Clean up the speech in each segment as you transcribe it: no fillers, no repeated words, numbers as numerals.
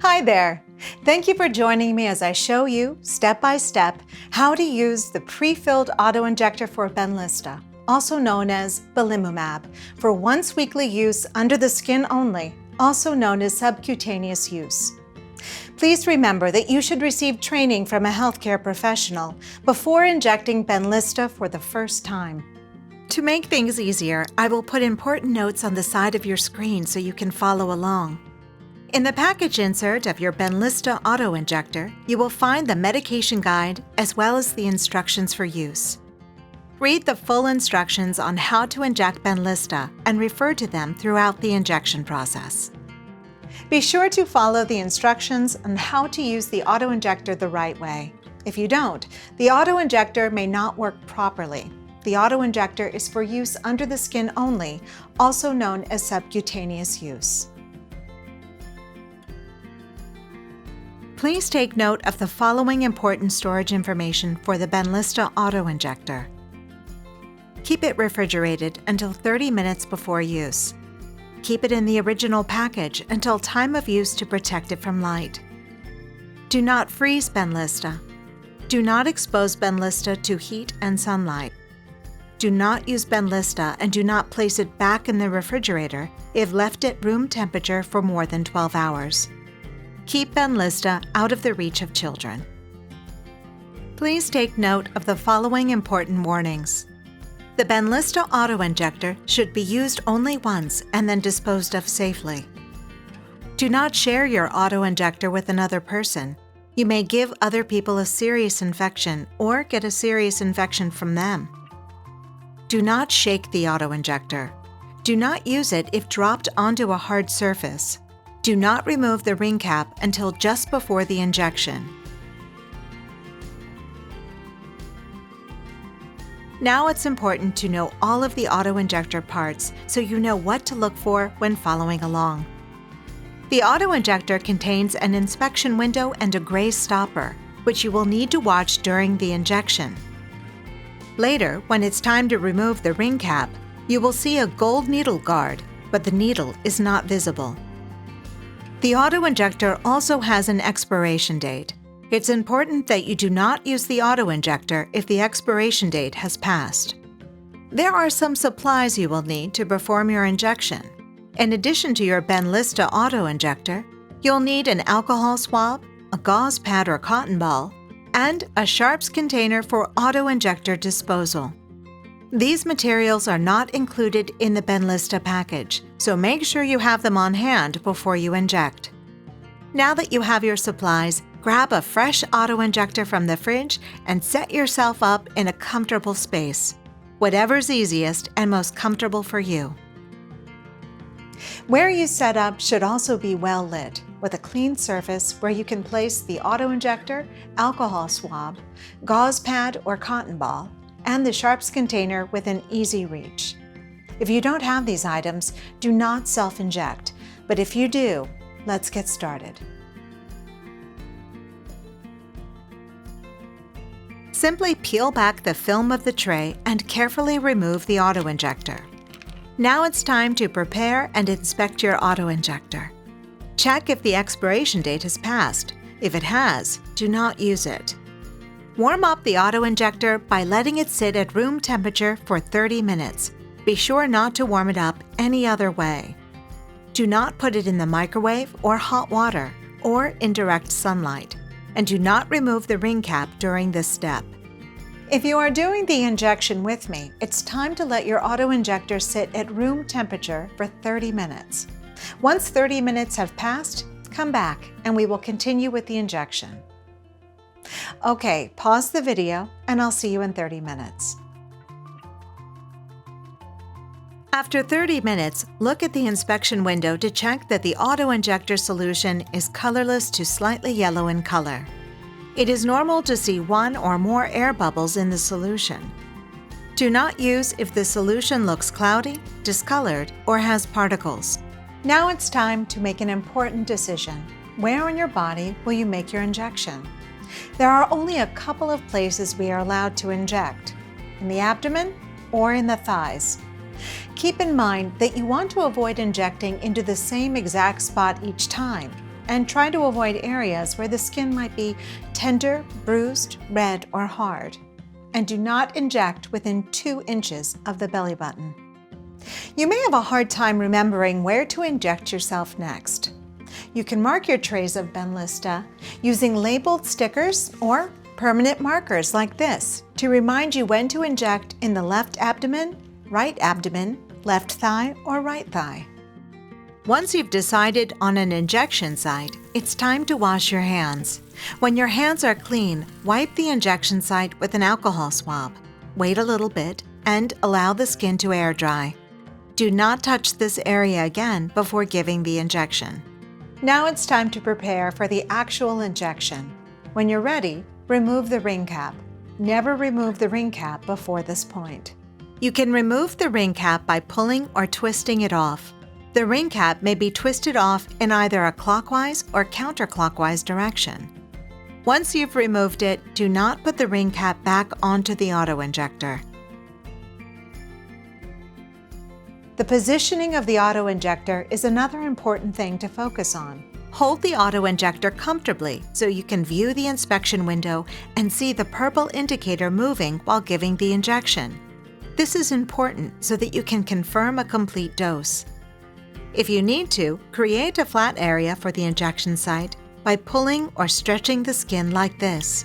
Hi there! Thank you for joining me as I show you, step by step, how to use the pre-filled auto-injector for Benlysta, also known as belimumab, for once-weekly use under the skin only, also known as subcutaneous use. Please remember that you should receive training from a healthcare professional before injecting Benlysta for the first time. To make things easier, I will put important notes on the side of your screen so you can follow along. In the package insert of your Benlysta auto-injector, you will find the medication guide as well as the instructions for use. Read the full instructions on how to inject Benlysta and refer to them throughout the injection process. Be sure to follow the instructions on how to use the auto-injector the right way. If you don't, the auto-injector may not work properly. The auto-injector is for use under the skin only, also known as subcutaneous use. Please take note of the following important storage information for the Benlysta auto-injector. Keep it refrigerated until 30 minutes before use. Keep it in the original package until time of use to protect it from light. Do not freeze Benlysta. Do not expose Benlysta to heat and sunlight. Do not use Benlysta and do not place it back in the refrigerator if left at room temperature for more than 12 hours. Keep Benlysta out of the reach of children. Please take note of the following important warnings. The Benlysta auto-injector should be used only once and then disposed of safely. Do not share your auto-injector with another person. You may give other people a serious infection or get a serious infection from them. Do not shake the auto-injector. Do not use it if dropped onto a hard surface. Do not remove the ring cap until just before the injection. Now it's important to know all of the auto-injector parts so you know what to look for when following along. The auto-injector contains an inspection window and a gray stopper, which you will need to watch during the injection. Later, when it's time to remove the ring cap, you will see a gold needle guard, but the needle is not visible. The auto-injector also has an expiration date. It's important that you do not use the auto-injector if the expiration date has passed. There are some supplies you will need to perform your injection. In addition to your Benlysta auto-injector, you'll need an alcohol swab, a gauze pad or cotton ball, and a sharps container for auto-injector disposal. These materials are not included in the Benlysta package, so make sure you have them on hand before you inject. Now that you have your supplies, grab a fresh auto-injector from the fridge and set yourself up in a comfortable space, whatever's easiest and most comfortable for you. Where you set up should also be well lit, with a clean surface where you can place the auto-injector, alcohol swab, gauze pad or cotton ball, and the sharps container within easy reach. If you don't have these items, do not self-inject, but if you do, let's get started. Simply peel back the film of the tray and carefully remove the auto-injector. Now it's time to prepare and inspect your auto-injector. Check if the expiration date has passed. If it has, do not use it. Warm up the auto-injector by letting it sit at room temperature for 30 minutes. Be sure not to warm it up any other way. Do not put it in the microwave or hot water or in direct sunlight. And do not remove the ring cap during this step. If you are doing the injection with me, it's time to let your auto-injector sit at room temperature for 30 minutes. Once 30 minutes have passed, come back and we will continue with the injection. Okay, pause the video and I'll see you in 30 minutes. After 30 minutes, look at the inspection window to check that the auto-injector solution is colorless to slightly yellow in color. It is normal to see one or more air bubbles in the solution. Do not use if the solution looks cloudy, discolored, or has particles. Now it's time to make an important decision. Where on your body will you make your injection? There are only a couple of places we are allowed to inject, in the abdomen or in the thighs. Keep in mind that you want to avoid injecting into the same exact spot each time, and try to avoid areas where the skin might be tender, bruised, red, or hard. And do not inject within 2 inches of the belly button. You may have a hard time remembering where to inject yourself next. You can mark your trays of Benlysta using labeled stickers or permanent markers like this to remind you when to inject in the left abdomen, left thigh, or right thigh. Once you've decided on an injection site, it's time to wash your hands. When your hands are clean, wipe the injection site with an alcohol swab. Wait a little bit and allow the skin to air dry. Do not touch this area again before giving the injection. Now it's time to prepare for the actual injection. When you're ready, remove the ring cap. Never remove the ring cap before this point. You can remove the ring cap by pulling or twisting it off. The ring cap may be twisted off in either a clockwise or counterclockwise direction. Once you've removed it, do not put the ring cap back onto the auto-injector. The positioning of the auto-injector is another important thing to focus on. Hold the auto-injector comfortably so you can view the inspection window and see the purple indicator moving while giving the injection. This is important so that you can confirm a complete dose. If you need to, create a flat area for the injection site by pulling or stretching the skin like this.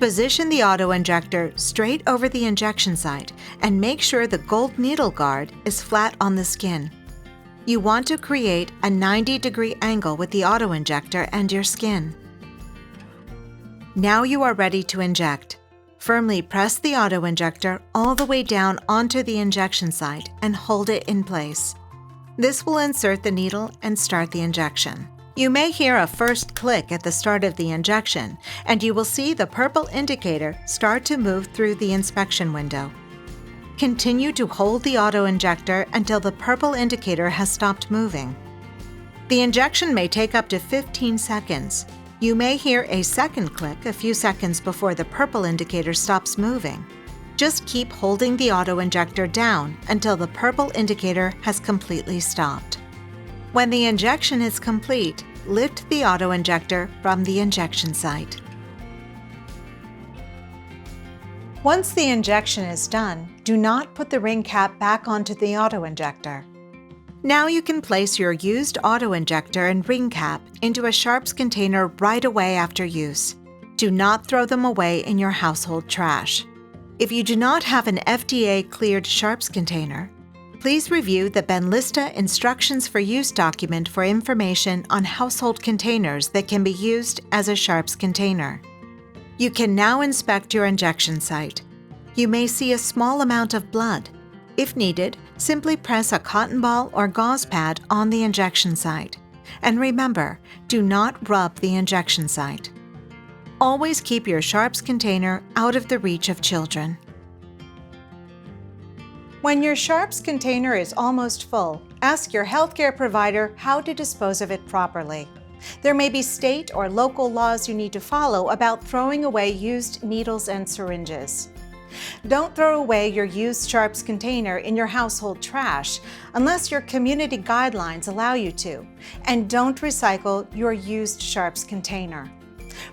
Position the auto-injector straight over the injection site and make sure the gold needle guard is flat on the skin. You want to create a 90-degree angle with the auto-injector and your skin. Now you are ready to inject. Firmly press the auto-injector all the way down onto the injection site and hold it in place. This will insert the needle and start the injection. You may hear a first click at the start of the injection, and you will see the purple indicator start to move through the inspection window. Continue to hold the auto-injector until the purple indicator has stopped moving. The injection may take up to 15 seconds. You may hear a second click a few seconds before the purple indicator stops moving. Just keep holding the auto-injector down until the purple indicator has completely stopped. When the injection is complete, lift the auto-injector from the injection site. Once the injection is done, do not put the ring cap back onto the auto-injector. Now you can place your used auto-injector and ring cap into a sharps container right away after use. Do not throw them away in your household trash. If you do not have an FDA-cleared sharps container, please review the Benlysta Instructions for Use document for information on household containers that can be used as a sharps container. You can now inspect your injection site. You may see a small amount of blood. If needed, simply press a cotton ball or gauze pad on the injection site. And remember, do not rub the injection site. Always keep your sharps container out of the reach of children. When your sharps container is almost full, ask your healthcare provider how to dispose of it properly. There may be state or local laws you need to follow about throwing away used needles and syringes. Don't throw away your used sharps container in your household trash unless your community guidelines allow you to, and don't recycle your used sharps container.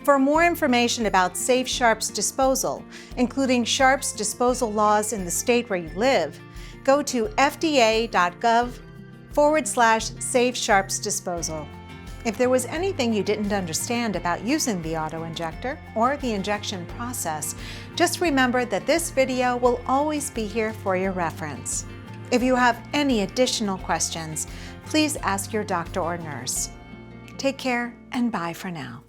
For more information about safe sharps disposal, including sharps disposal laws in the state where you live, go to fda.gov/safe sharps disposal. If there was anything you didn't understand about using the auto-injector or the injection process, just remember that this video will always be here for your reference. If you have any additional questions, please ask your doctor or nurse. Take care and bye for now.